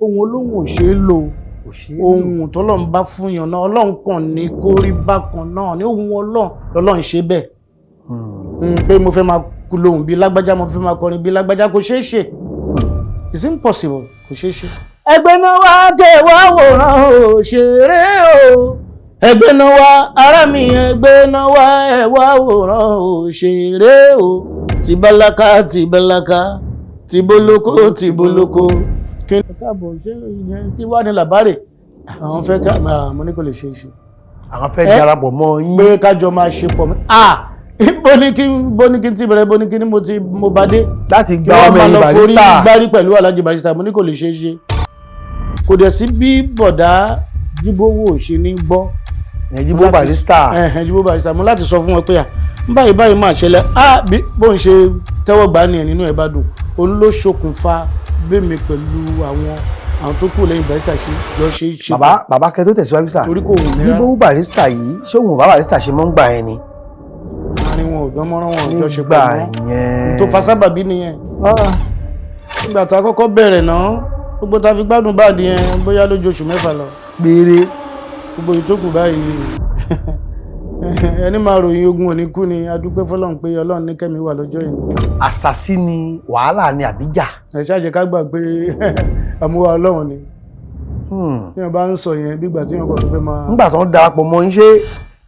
ohun olóhùn ò ṣe é lò ohun tọ́lọ́run bá fún yàn náà ọlọ́run kàn ní kó rí bákan náà ní ohun ọlọ́run ṣe bẹ́ẹ̀ pé mo fẹ́ máa kú lóhùn bí lágbájá mo fẹ́ máa kọrin bí lágbájá kò ṣeé ṣe it's impossible kò ṣeé ṣe. ẹgbẹ́ náà wá dé wá wòran òṣèré o ẹgbẹ́ náà wá ará mi ẹgbẹ́ náà wá ẹ wá wòran òṣèré o tìbálákà tìbólókó kí ni káàbọ̀ ṣé ìyẹn kí wá ní làbárè àwọn fẹ́ ká mo ní kò lè ṣe é ṣe. àwọn fẹ́ darapọ̀ mọ́ yín. pé kájọ máa ṣe pọ̀ bó ní kí n ti bẹ̀rẹ̀ bó ní kí ni mo bá dé. láti gba ọmọ ẹ̀yìn Barrister. kí wọ́n máa lọ forí gbárí pẹ̀lú Alhaji Barrister mo ní kò lè ṣe é ṣe. kò dẹ̀ sí bí bọ̀dá Jíbówò ṣe ní gbọ́. Jíbó Barrister. Jíbó Barrister mo láti sọ fún wọn pé báyìí máa ṣẹlẹ̀ bó ń ṣe tẹ́wọ́ gbà ní ẹ̀ nínú ẹ̀ bá dùn òun ló ṣokùnfà bẹ́ẹ̀mi pẹ̀lú àwọn tó kù lẹ́yìn Barrister ṣe. bàbá kẹ́ tó tẹ̀síwájú sà. torí kò wù mí rárá. Jíbó Barrister yìí ṣé òun bá Barrister ṣe mọ́ ń gbà ẹ ni. àárín wọn ò dán mọ́rán wọn ò jọ ṣe pẹ̀lú wọn tó fa sábàbí nìyẹn. nígbà tá a kọ́kọ́ bẹ̀rẹ̀ náà gbogbo tá a fi gbádùn báàdì yẹn bóyá lójú oṣù 6 lọ. péré. gbogbo ìtókù báyìí ẹni máa ròyìn ogun òní kú ni adúpẹ́ fọlọ́run pé ọlọ́run ní kẹ́mi wà lọ́jọ́ yìí. àṣàsí ni wàhálà ni àbíjà. ẹ ṣáàjẹ ká gbà pé àmúwá ọlọ́run ni. tí wọn bá ń sọ yẹn bígbà tí wọn kò tó fẹ́ máa. nígbà tó ń darapọ̀ mọ́ yín ṣé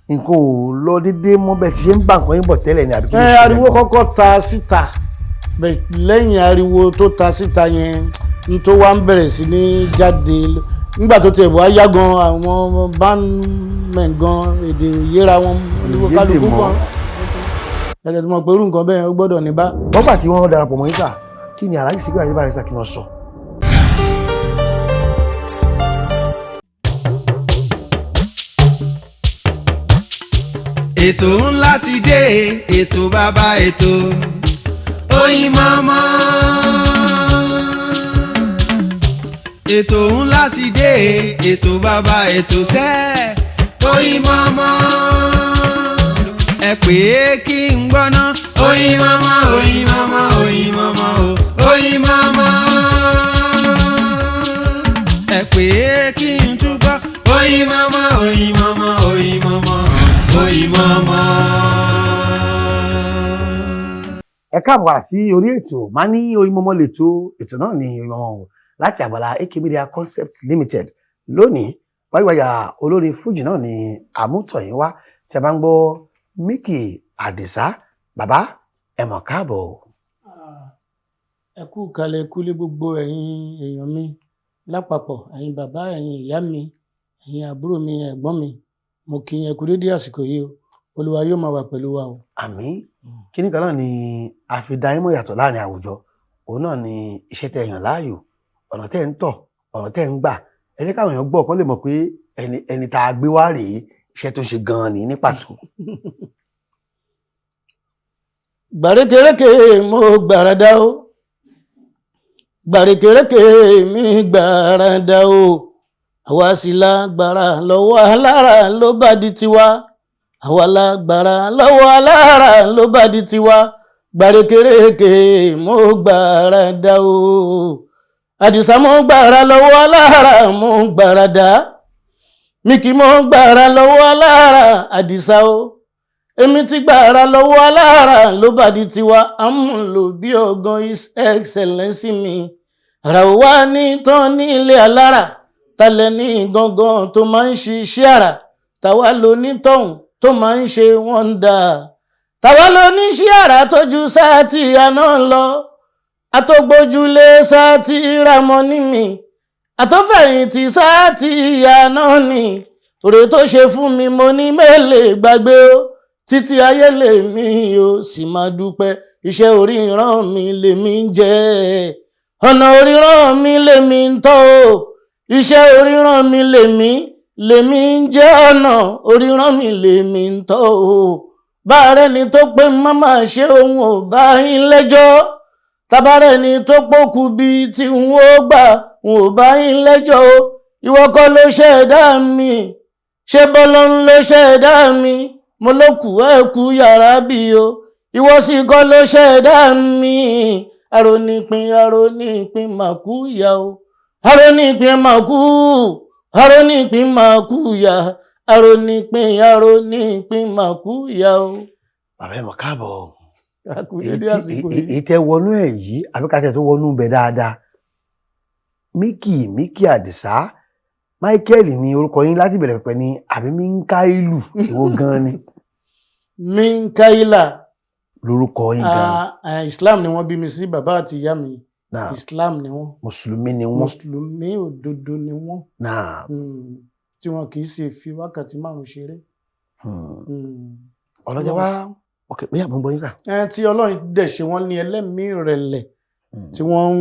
nǹkan ò lọ déédéé mọ́ bẹ́ẹ̀ tí ṣe ń bá nǹkan yín bọ̀ tẹ́lẹ̀ ni àbí kí ló ṣe. ariwo kọ́kọ́ ta síta lẹ́yìn ariwo tó ta síta yẹn n tó wá ń bẹ̀rẹ̀ sí ní jáde nígbà tó tiẹ̀ bọ́ ayá gan àwọn bandmen gan èdè òyera wọn oníkálukú gan ẹ̀jẹ̀ tó mọ̀ pé irú nǹkan bẹ́ẹ̀ ó gbọ́dọ̀ ní bá. bọ́gbà tí wọ́n darapọ̀ mọ́ yín sà kí ni Alhaji Sikiru Ayinde Barrister kí wọ́n sọ. ètò ńlá ti dé ètò bàbá ètò Oyinmomo. ètò ńlá ti dé ètò bàbá ètò sẹ́ Oyinmomo. ẹ pè é kí n gbọ́ná Oyinmomo Oyinmomo Oyinmomo Oyinmomo. ẹ pè é kí n túbọ̀ Oyinmomo Oyinmomo Oyinmomo Oyinmomo. ẹ káàbọ̀ sí orí ètò máa ní Oyinmomo lẹ́tọ̀ ètò náà ní Oyinmomo láti àgbàlá AK Media Concepts Limited lónìí wáyíwáyà olórin fújì náà ní àmútọ̀yìn wá tí a bá ń gbọ́ Mickey Àdìsá bàbá ẹ mọ̀ káàbọ̀. ẹ kú kalẹ̀ kúlé gbogbo ẹ̀yin èèyàn mi lápapọ̀ ẹ̀yin bàbá ẹ̀yin ìyá mi ẹ̀yin àbúrò mi ẹ̀gbọ́n mi mo kí ẹ kú dédé àsìkò yìí o Olúwa yóò máa wà pẹ̀lú wa o. àmín. kíní kan náà ni àfidáyímọ̀ yàtọ̀ láàrin àwùjọ òun náà ni iṣẹ́ tẹ́ yàn láàyò ọ̀nà tẹ́ ń tọ̀ ọ̀nà tẹ́ ń gbà ẹni káwọn èèyàn gbọ́ kán lè mọ̀ pé ẹni tá a gbé wá rèé iṣẹ́ tó ń ṣe gan-an ní pàtó. gbàrékèrékè mo gbàràdá o gbàrékèrékè mi gbàràdá o àwa sì lágbára lọ́wọ́ alára ló bá di tiwa àwa lágbára lọ́wọ́ alára ló bá di tiwa gbàrékèrékè mo gbàràdá o. Àdìsá mo gbàrà lọ́wọ́ alára mo gbàràdá Mickey mo gbàrà lọ́wọ́ alára Àdìsá o èmi ti gbàrà lọ́wọ́ alára ló bá di tiwa àmúlò bí ọgán His Excellency mi ara ò wá ní tán ní ilé alára talẹ̀ ní gangan tó máa ń ṣiṣẹ́ àrà tàwa ló ní tọ̀hún tó máa ń ṣe wọ́ndà tàwa ló ní ṣẹ́ àrà tójú sáà tí àná lọ àtògbójúlé sáàtì ramọ́ ní mi àtòfẹ̀yìntì sáàtì ìyá náà ni òrè tó ṣe fún mi mo ní mélèé gbàgbé o títí ayé lèmi ò sì máa dúpẹ́ iṣẹ́ oríran mi lèmi ń jẹ ọ̀nà oríran mi lèmi ń tọ́ o iṣẹ́ oríran mi lèmi ń jẹ ọ̀nà oríran mi lèmi ń tọ́ o bá rẹ̀ ni tó pé máma ṣe òun ò bá yín lẹ́jọ́ tabarẹ ni tó pòkù bíi tí n ó gbà n ò bá yín lẹ́jọ́ o ìwọ kọ́ ló ṣẹ̀dá mi ṣé bọ́lọ́n ló ṣẹ̀dá mi mo ló kù ẹ̀kú yàrá bí o ìwọ sì kọ́ ló ṣẹ̀dá mi arónípin màkú ìyá o arónípin máa kú arónípin máa kú ya arónípin máa kú ya o. bàbá ẹ̀ mọ̀ káàbọ̀. àkùdédé àsìkò yìí. ètè wọnú ẹ̀ yìí àbíkàtẹ̀ tó wọnú bẹ̀ dáadáa. Míkì Àdìsá Michael ní orúkọ yín láti bẹ̀rẹ̀ pẹ̀pẹ̀ ni àbí Míkáílù èwo gan ni. Míkáílà lórúkọ yín gan. Islam ni wọ́n bí mi sí, bàbá àti ìyá mi Islam ni wọ́n. Mùsùlùmí ni wọ́n. Mùsùlùmí òdodo ni wọ́n. Tí wọn kì í ṣe fi wákàtí 5 ṣeré. ọlọ́jọ́ wá ọ̀kẹ́ pé àbọ̀ ń bọ́ yín sà. Tí Ọlọ́run dẹ̀ ṣe wọ́n ní ẹlẹ́mìí ìrẹ̀lẹ̀ tí wọ́n ń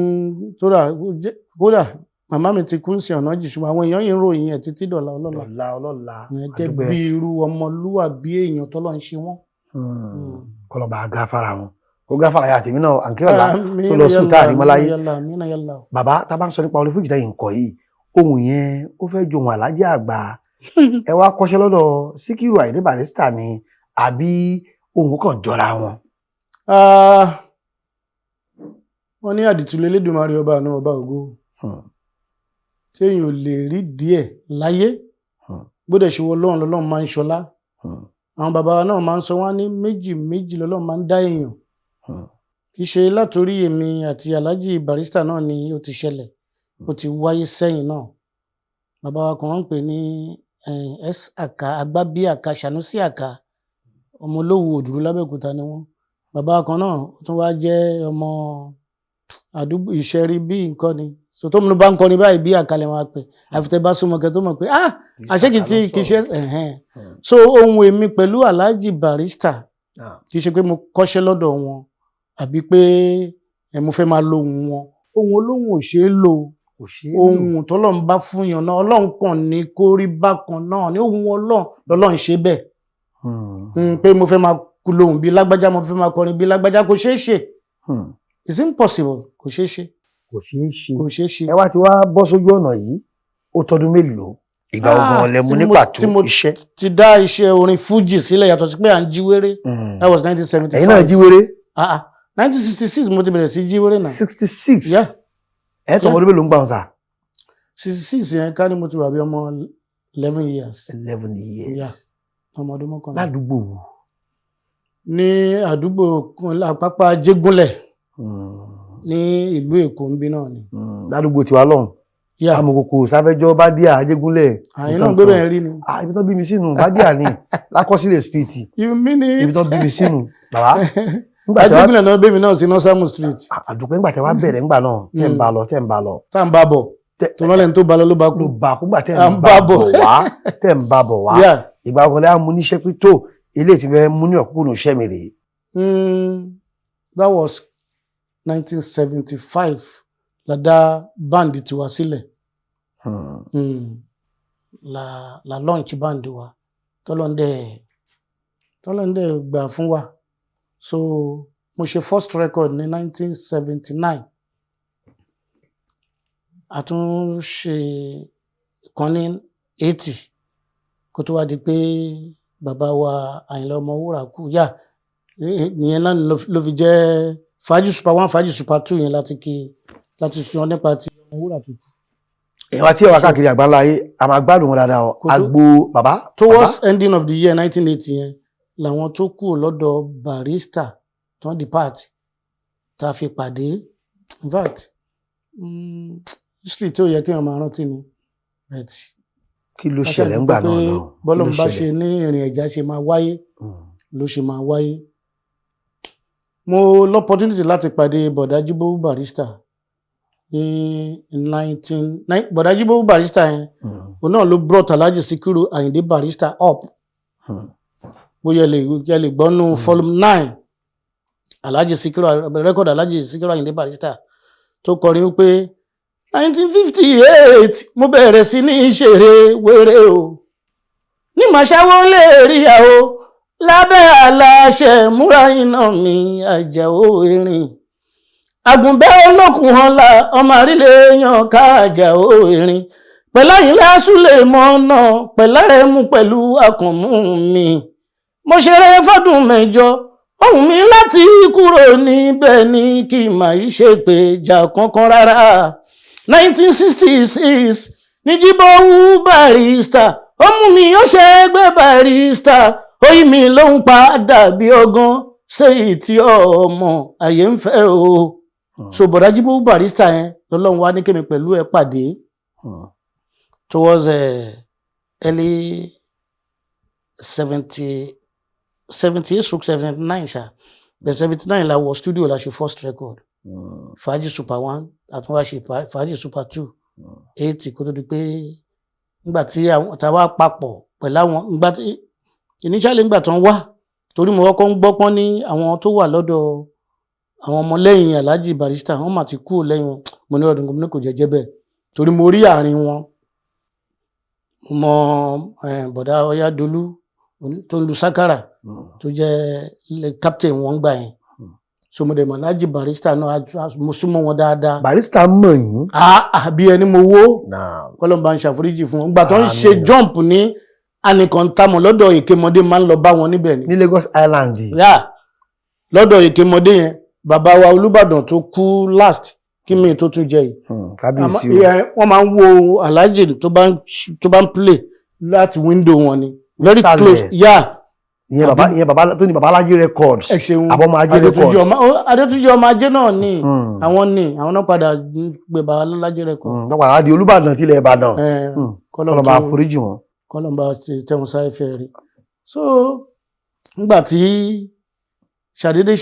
kódà màmá mi ti kú sí ọ̀nà jì ṣùgbọ́n àwọn èèyàn yìí ń ròyìn ẹ̀ títí dọ̀la ọlọ́la gẹ́gẹ́ bí irú ọmọlúwàbí èèyàn tọ́lọ́ ń ṣe wọ́n. kọlọba gáfárà wọn ó gáfárà yà tèmi náà àǹkí ọ̀la tó lọ sùn táàrí mọ́láyé. bàbá tá a bá ń sọ nípa Olúfújì tẹ́yìn nǹkan yìí ohun yẹn ó fẹ́ jọ ohun Àlájì Àgbà ẹ wá kọ́ṣẹ́ lọ́dọ̀ Síkírù Àyìndé Barrister ni àbí ohun kan jọra wọn. wọ́n ní àdìtúlẹ̀ Elédùmarè ọba àná ọba ògo tí èèyàn ò lè rí díẹ̀ láyé gbọ́dọ̀ ṣe wọ lọ́run máa ń ṣọlá àwọn bàbá wa náà máa ń sọ wọ́n ní méjì lọ́lọ́run máa ń dá èèyàn kì í ṣe látòrí èmi àti Alhaji Barrister náà ni ó ti ṣẹlẹ̀ ó ti wáyé sẹ́yìn náà bàbá wa kan wọ́n ń pè ní Àkà Agbábí Àkà Ṣànúsí Àkà ọmọ Olówú Òdùrú lábẹ́òkúta ni wọ́n bàbá wa kan náà ó tún wá jẹ́ ọmọ àdúgbò Ìṣẹ́rí bí nǹkan ni so tó múnú bá ń kọrin báyìí bí àkàlẹ̀ wọn pẹ̀ àfitẹ́ bá súnmọ́ kẹ́ tó mọ̀ pé àṣẹ́kì tí kì í ṣe so ohun èmi pẹ̀lú Alhaji Barrister kì í ṣe pé mo kọ́ṣẹ́ lọ́dọ̀ wọn àbí pé mo fẹ́ máa lo ohun wọn ohun olóhùn ò ṣeé lò ohun tọ́lọ́run bá fún yàn náà Ọlọ́run kàn ní kó rí bákan náà ní ohun Ọlọ́run lọ́lọ́run ṣe bẹ́ẹ̀ pé mo fẹ́ máa lo ohun bí lágbájá mo fẹ́ máa kọrin bí lágbájá kò ṣeé ṣe it's impossible kò ṣeé ṣe. Kò ṣeé ṣe. ẹ wá ti wá bọ́ sójú ọ̀nà yìí ó tọdún mélòó ìgbà ogun ọ̀lẹ́mu ní pàtó iṣẹ́. ti dá iṣẹ́ orin Fuji sílẹ̀ yàtọ̀ sí pé à ń jíwèrè that was 1975. ẹ̀yin náà jíwèrè. 1966 mo ti bẹ̀rẹ̀ sí jíwèrè náà. 66 ẹ̀ tọ́ ọmọdé mélòó ń gbà wọn sà. 66 yẹn ká ní mo ti wà bí ọmọ 11 years. 11 years. ọmọ ọdún mọ́kànlá. ládùúgbò wo. ní àdúgbò Àpápá Jégúnlẹ̀ ní ìlú Èkó ń bí náà ni. ládùúgbò tiwa lọ́hùn. amòkòkò sáfẹ́jọ́ Bádíà Ajégúnlẹ̀. àyìn náà gbé bẹ́ẹ̀ rí ni. ibi tó bí mi sínú Bádíà ni Lákọsílẹ̀ street. you mean it. ibi tó bí mi sínú bàbá. Ajégúnlẹ̀ náà bí mi náà sí Nọ́sàmù street. àdùpẹ́ ńgbà tẹ́ wá bẹ̀rẹ̀ ńgbà náà tẹ́ ń bá lọ. tá ń bá bọ̀ tó lọ́lẹ̀ tó bá lọ ló bá kú. ló bá kú gbà tẹ́ ń bá bọ̀ wá. ìgbà ọkọ̀lẹ́ amúníṣẹ́ pé tó ilé ti fẹ́ mú ní ọ̀kúnkún iṣẹ́ mi rèé. That was 1975 la dá báǹdì tiwa sílẹ̀ la launch báǹdì wa tọ́lọ́ndẹ̀ gbà fún wa so mo ṣe first record ní 1979 a tún ṣe ìkan ní 80 kó tó wá di pé bàbá wa Àyìnlá Ọmọwúrà kú ìyẹn náà ló fi jẹ́ Fàájì Super 1 Fàájì Super 2 yẹn láti sọ nípa ti Ọmọwúrà tó kù. ìwà tí ẹwà káàkiri àgbáńlá ayé a máa gbádùn wọn dáadáa ọ agbo bàbá. towards ending of the year 1980 yẹn làwọn tó kù lọ́dọ̀ Barrister tó ń depart tá a fi pàdé in fact history tí ó yẹ kí wọn máa rántí ni but kí ló ṣẹlẹ̀ ńgbà náà lọ bọ́lọ́mù bá ṣe ní ìrìn ẹ̀já ṣe máa wáyé ló ṣe máa wáyé. mo l'opportunity láti pàdé Bọ̀dá Jíbówú Barrister ní 19 Bọ̀dá Jíbówú Barrister yẹn òun náà ló brought Alhaji Síkírù Àyìndé Barrister up bóyá lè gbọ́nú volume 9 Alhaji Síkírù record Alhaji Síkírù Àyìndé Barrister tó kọrin wípé 1958 mo bẹ̀rẹ̀ sí ní ṣeré wéré o ní màṣáwó lè rí àwọ lábẹ́ aláṣẹ múra iná mi Àjàó Erin àgùnbẹ́ olókùn ọ̀la ọmọ àrílẹ̀ yan ká Àjàó Erin pẹ̀láyìn lásùlẹ̀ mọ́nà pẹ̀lárẹ̀ mú pẹ̀lú àkànmú mi mo ṣeré fọ́dún 8 ohun mi láti kúrò níbẹ̀ ní kí màá ṣe pé jà kankan rárá 1966 ní Jíbówú Barrister ó mú mi ó ṣe ẹgbẹ́ Barrister ó yí mi ló ń padà bí ọgán ṣéyìí tí ọmọ àyè ń fẹ́ o. So bọ̀dá Jíbówú Barrister yẹn lọ́lọ́run wá ní kémi pẹ̀lú ẹ pàdé towards early 78/79 ṣá bẹ̀ 79 la wọ studio la ṣe first record Fàájì Super 1 àtúnwá ṣe Fàájì Super 2 80 kó tó di pé nígbà tí àwa papọ̀ pẹ̀lú àwọn nígbà tí initially nígbà tó ń wá torí mo kọ́kọ́ ń gbọ́ pọ́n ní àwọn tó wà lọ́dọ̀ àwọn ọmọlẹ́yìn Alhaji Barrister wọ́n mà ti kú lẹ́yìn wọn mo ní ọdún gómìnà kò jẹ́jẹ́ bẹ́ẹ̀ torí mo rí àárín wọn mo bọ̀dá Ọ̀yádolú tó ń lu sákàrà tó jẹ́ captain wọn gbà yẹn so mo dẹ̀ mọ̀ Alhaji Barrister náà mo súnmọ́ wọn dáadáa. Barrister mọ̀ yín. Bí ẹni mo wó kọ́lọ́mbà ń ṣàforíjì fún wọn. Ìgbà tó ń ṣe jump ní Anìkàntàmọ̀ lọ́dọ̀ Èkémọdé máa ń lọ bá wọn níbẹ̀ ni. Ní Lagos Island. Lọ́dọ̀ Èkémọdé yẹn bàbá wa Olúbàdàn tó kú last kí mi tó tún jẹ yìí. Kábíyèsí o. Wọ́n máa ń wo Alhaji tó bá ń play láti window wọn ni. Very close. Ìyẹn bàbá tó ní Babalájí Records. Ẹ ṣeun Àbọ̀mọ Ajé Records. Adétúnjí ọmọ Ajé náà ni. Àwọn náà padà gbé Babalájí Records. Wọ́n padà di Olúbàdàn tilẹ̀ Ìbàdàn. Kọ́lọ́mbà foríjì wọn. Kọ́lọ́mbà tẹ̀wọ̀n sáfẹ́ rí. So nígbà tí ṣàdédé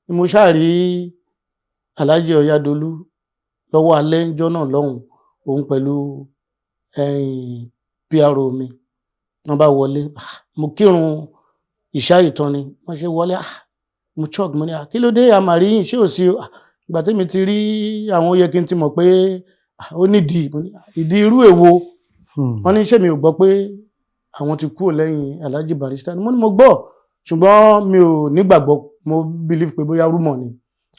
ni mo rí Alhaji Ọ̀yádolú lọ́wọ́ alẹ́ ńjọ́ náà lọ́hùn òun pẹ̀lú PRO mi wọ́n bá wọlé mo kírun ìṣá ìtàn ni wọ́n ṣe wọlé mo chok mo ní kí ló dé àmàríyìn ṣé ò sí ìgbà tí mi ti rí àwọn oyè kí n ti mọ̀ pé ó nídìí ìdí irú èwo wọ́n ní ṣé mi ò gbọ́ pé àwọn ti kúrò lẹ́yìn Alhaji Barrister ni mo ní mo gbọ́ ṣùgbọ́n mi ò nígbàgbọ́ mo believe pé bóyá rúmọ̀ ni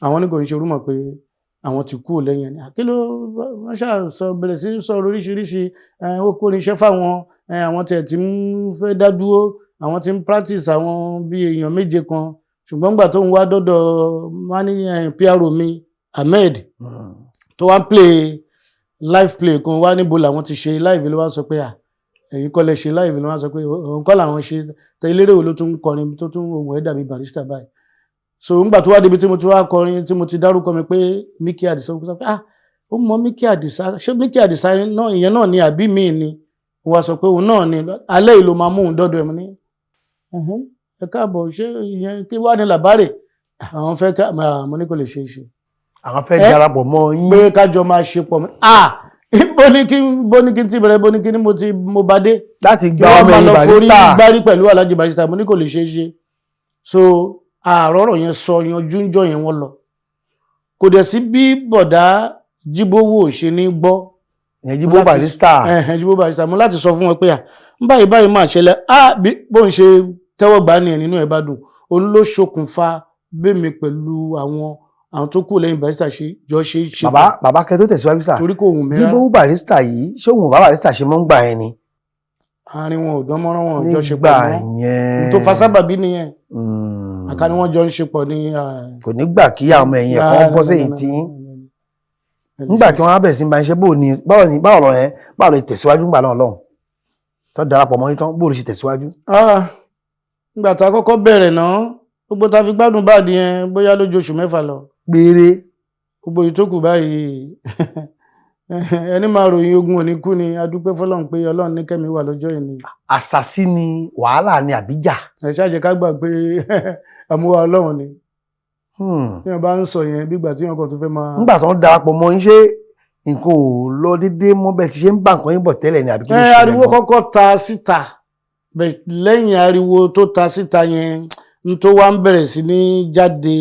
àwọn ní kò ń ṣe rúmọ̀ pé àwọn ti kúrò lẹ́yìn ẹni kí ló wọ́n ṣàṣọ bẹ̀rẹ̀ sí sọ̀rọ̀ oríṣiríṣi ó kó irinṣẹ́ fáwọn àwọn tẹ̀ tí ń fẹ́ dá dúró àwọn tí ń practice àwọn bí èèyàn méje kan ṣùgbọ́n gbà tó ń wá dọ́dọ̀ mani PRO mi Ahmed tó wá ń play live play kan wá níbo làwọn ti ṣe live ló wá sọ pé ẹ̀yin kọ́ lẹ ṣe live ló wá sọ pé òun kọ́ làwọn ṣe tẹ eléré wo ló tún kọrin tó tún ohun ẹ̀ dàbí Barrister báyìí so ńgbà tó wá débi tí mo ti wá kọrin tí mo ti dárúkọ mi pé Mickey Adisa ó sọ pé ó mọ Mickey Adisa ṣé Mickey Adisa náà ìyẹn náà ni àbí mi ni wọ́n wá sọ pé òun náà ni alẹ́ ìlú máa mú òun dọ́dọ̀ ẹ̀ mọ́ ní ẹ káàbọ̀ ṣé ìyẹn kí wá ní làbárè àwọn fẹ́ ká mo ní kò lè ṣe é ṣe. Àwọn fẹ́ darapọ̀ mọ́ yín. pé kájọ máa ṣe pọ̀ bó ní kí n ti bẹ̀rẹ̀ bó ní kí ni mo bá dé. Láti gba ọmọ ẹ̀yìn Barrister. kí wọ́n máa lọ forí gbárí pẹ̀lú Alhaji Barrister mo ní kò lè ṣe é ṣe. So àrọ́rọ̀ yẹn sọ yanjú ń jọ yẹn wọ́n lọ. Kò dẹ̀ sí bí bọ̀dá Jíbówú ò ṣe ní gbọ́. Ìyẹn Jíbówú Barrister. Jíbówú Barrister mo láti sọ fún wọn pé báyìí máa ṣẹlẹ̀ bó ń ṣe tẹ́wọ́ gbà ní ẹ̀ nínú ẹ̀ bá dùn òun ló ṣokùnfà bẹ́mi pẹ̀lú àwọn tó kù lẹ́yìn Barrister ṣe. Bàbá kẹ́ tó tẹ̀síwájú sà. Torí kò wù mí rárá. Jíbówú Barrister yìí ṣé òun bá Barrister ṣe mọ́ ń gbà ẹ ni. Àárín wọn ò dánmọ́rán wọn ò jọ ṣe pọ̀ mọ́ tó fa sábàbí nìyẹn àká ni wọ́n jọ ń ṣe pọ̀ ní. Kò ní gbà kí àwọn ẹ̀yìn ẹ̀kọ́ bọ́ sẹ́yìn tí nígbà tí wọ́n á bẹ̀rẹ̀ sí máa ń ṣe báwo lọ yẹn báwo lọ tẹ̀síwájú ńgbà náà lọ́hùn tó darapọ̀ mọ́ yín tán bó ló ṣe tẹ̀síwájú. Nígbà tá a kọ́kọ́ bẹ̀rẹ̀ náà gbogbo tá a fi gbádùn báàdì yẹn bóyá lójú oṣù mẹ́fà lọ. Péré. Gbogbo ìtókù báyìí ẹni máa ròyìn ogun òní kú ni a dúpẹ́ fọlọ́run pé Ọlọ́run ní kẹ́mi wà lọ́jọ́ yìí ni. Àṣàsí ni wàhálà ni àbíjà. Ẹ ṣáàjẹ ká gbà pé àmúwá Ọlọ́run ni. Tí wọ́n bá ń sọ yẹn bí ìgbà tí wọ́n kàn tó fẹ́ máa. Nígbà tó ń darapọ̀ mọ́ yín ṣé nǹkan ò lọ déédéé mọ́ bẹ́ẹ̀ tí ṣe ń bá nǹkan yín bọ̀ tẹ́lẹ̀ ni àbí kí ló ṣẹlẹ̀? Ariwo kọ́kọ́ ta síta lẹ́yìn ariwo tó ta síta yẹn n tó wá ń bẹ̀rẹ̀ sí ní jáde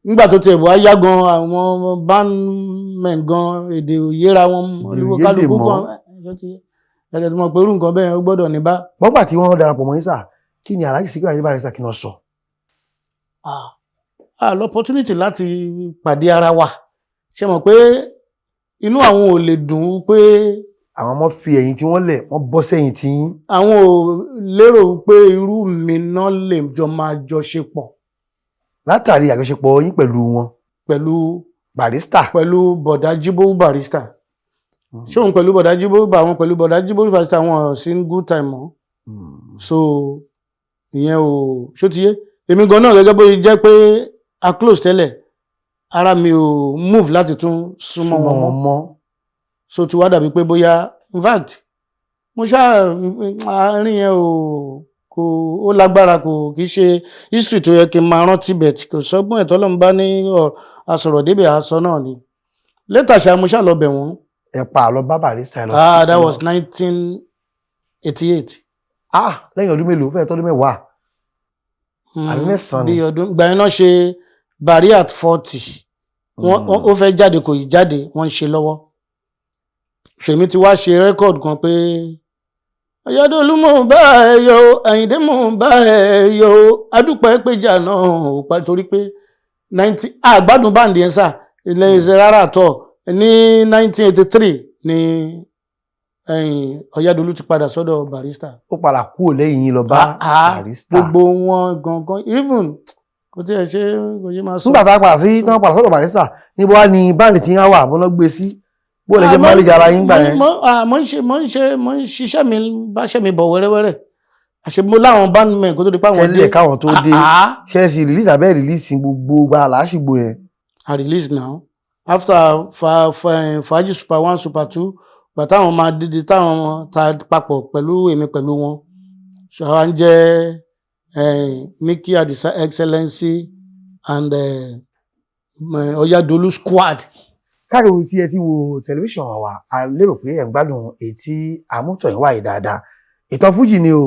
nígbà tó tiẹ̀ wá yá gan àwọn bandmen gan èdè òyera wọn kálukú gan ẹ̀ẹ́dẹ̀ tó mọ̀ pé irú nǹkan bẹ́ẹ̀ ó gbọ́dọ̀ ní bá. Wọ́n gbà tí wọ́n darapọ̀ mọ́ yín sà kí ni Alhaji Sikiru Ayinde Barrister kí wọ́n sọ? L'opportunity láti pàdé ara wa ṣe mọ̀ pé inú àwọn ò lè dùn ún pé àwọn ọmọ fi ẹ̀yìn tí wọ́n lẹ̀ wọ́n bọ́ sẹ́yìn tí yín. Àwọn ò lérò pé irú mi náà lè jọ máa jọ ṣe pọ̀. Látàrí àjọṣepọ̀ yín pẹ̀lú wọn. Pẹ̀lú Barrister. Pẹ̀lú bọ̀dá Jíbówú Barrister. ṣé òun pẹ̀lú bọ̀dá Jíbó bá àwọn pẹ̀lú bọ̀dá Jíbó Barrister àwọn sí good time mọ́ so ìyẹn ò ṣó ti yé èmi gan náà gẹ́gẹ́ bó jẹ́ pé a close tẹ́lẹ̀ ara mi ò move láti tún súnmọ́ wọn mọ́ so ti wá dàbí pé bóyá in fact mo ṣáà àárín yẹn kò ó lágbára kò kìí ṣe history tó yẹ kí n máa rántí bẹ̀ tí kò sọ́gbọ́n ẹ̀tọ́ lọ́n bá ní àsọ̀rọ̀ débẹ̀ àsọ náà ni later ṣá mo ṣáà lọ bẹ̀ wọ́n. ẹ pa àlọ́ bá Barrister lọ. That was 1988. Lẹ́yìn ọdún mélòó fẹ́ẹ̀ tọ́dún mẹ́wàá. Àbí mẹ́sàn-án ni. Bí ọdún gbà yẹn náà ṣe Barry at 40 ó fẹ́ jáde kò yí jáde wọ́n ń ṣe lọ́wọ́ ṣèmi ti wá ṣe rẹ́kọ̀dù kan pé Ọ̀yádólú mò ń bá ẹ yọ Àyìndé mò ń bá ẹ yọ adúpẹ́ péjà náà ò pa torí pé 90 àgbádùn báǹdì yẹn sà ilẹ̀ ìṣẹ̀ rárá tọ̀ ní 1983 ni Ọ̀yádólú ti padà sọ́dọ̀ Barrister. Ó padà kúrò lẹ́yìn yín lọ bá Barrister. Gbogbo wọn gangan even kò tí ẹ ṣe kò ṣe máa sọ. Nígbà tá a padà sí tán padà sọ́dọ̀ Barrister níbo wá ni báńdì tí ń wà bọ́ lọ́ gbé sí bó lè jẹ́ mọ́lẹ́jà ara yín gbà yẹn. mo ń ṣiṣẹ́ mi bá ṣẹ́ mi bọ̀ wẹ́rẹ́wẹ́rẹ́ àṣebó láwọn bandmen kó tó di pa àwọn dé. tẹ́lẹ̀ káwọn tó dé ṣẹ́ẹ̀sì release abẹ́ release gbogbo gba làásìgbò yẹn. I release now after Fàájì Super 1 Super 2 gbà táwọn máa dídí táwọn ta papọ̀ pẹ̀lú èmi pẹ̀lú wọn ṣàwọn jẹ́ Mickey Adisa Excellency and Ọ̀yádólú squad. Káàkiri tí ẹ ti wo tẹlifíṣàn wa a lérò pé ẹ̀ ń gbádùn ètí àmútọ̀yìn wáyé dáadáa ìtàn fújì ni o